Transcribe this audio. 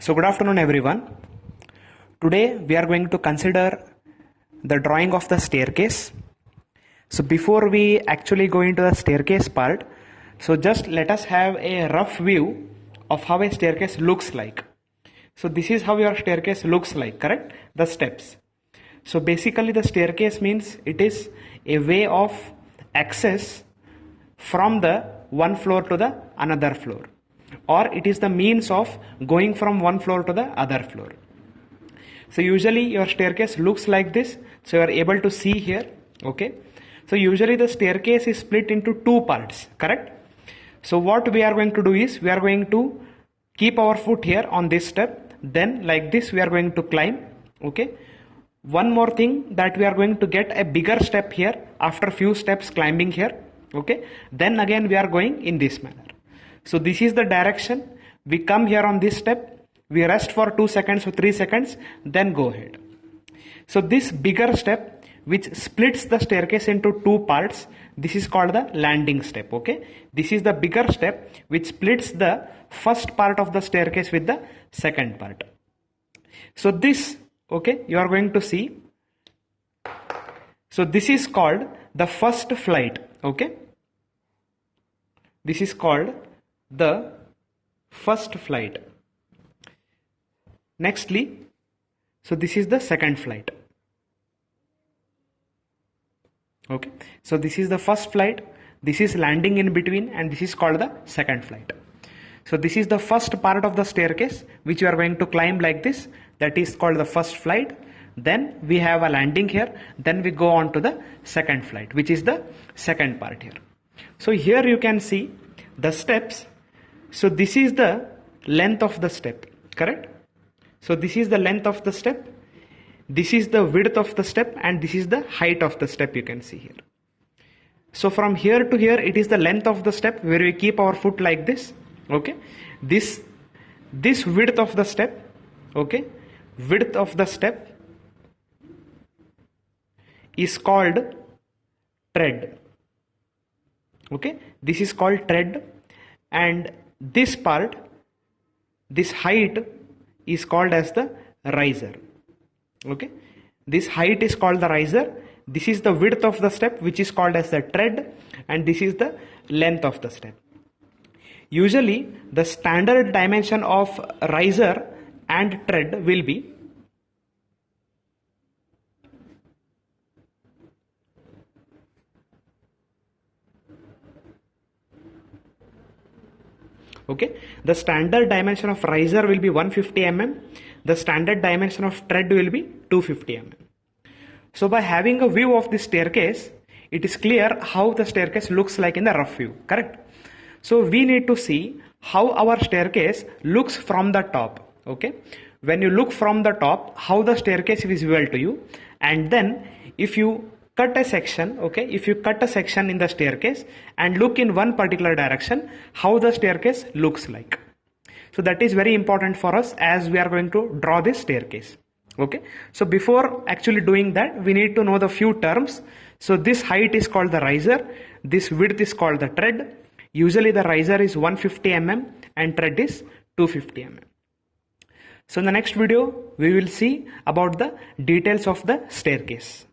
So good afternoon everyone. Today we are going to consider the drawing of the staircase. So before we actually go into the staircase part, so just let us have a rough view of how a staircase looks like. So this is how your staircase looks like, correct? The steps. So basically the staircase means it is a way of access from the one floor to the another floor, or it is the means of going from one floor to the other floor. So usually your staircase looks like this. So you are able to see here. Okay. So usually the staircase is split into two parts, correct? So what we are going to do is we are going to keep our foot here on this step. Then like this we are going to climb. Okay. One more thing, that we are going to get a bigger step here after few steps climbing here. Okay. Then again we are going in this manner. So this is the direction. We come here on this step, we rest for 2 seconds or 3 seconds, then go ahead. So this bigger step which splits the staircase into two parts, this is called the landing step. Okay, this is the bigger step which splits the first part of the staircase with the second part. So this, okay, you are going to see. So this is called the first flight. Okay, this is called the first flight. Nextly, so this is the second flight. Okay, so this is the first flight, this is landing in between, and this is called the second flight. So this is the first part of the staircase which you are going to climb like this, that is called the first flight. Then we have a landing here, then we go on to the second flight, which is the second part here. So here you can see the steps. So this is the length of the step, correct? So this is the length of the step, this is the width of the step, and this is the height of the step, you can see here. So from here to here it is the length of the step where we keep our foot like this. Okay, this width of the step, okay, width of the step is called tread. Okay, this is called tread, and this part, this height is called as the riser. Okay, this height is called the riser. This is the width of the step which is called as the tread, and this is the length of the step. Usually the standard dimension of riser and tread will be okay, the standard dimension of riser will be 150 mm. The standard dimension of tread will be 250 mm. So by having a view of this staircase, it is clear how the staircase looks like in the rough view, correct? So we need to see how our staircase looks from the top. Okay, when you look from the top, how the staircase is visible to you, and then if you cut a section, okay, if you cut a section in the staircase and look in one particular direction, how the staircase looks like. So that is very important for us as we are going to draw this staircase. Okay, so before actually doing that, we need to know the few terms. So this height is called the riser, this width is called the tread. Usually the riser is 150 mm and tread is 250 mm. So in the next video we will see about the details of the staircase.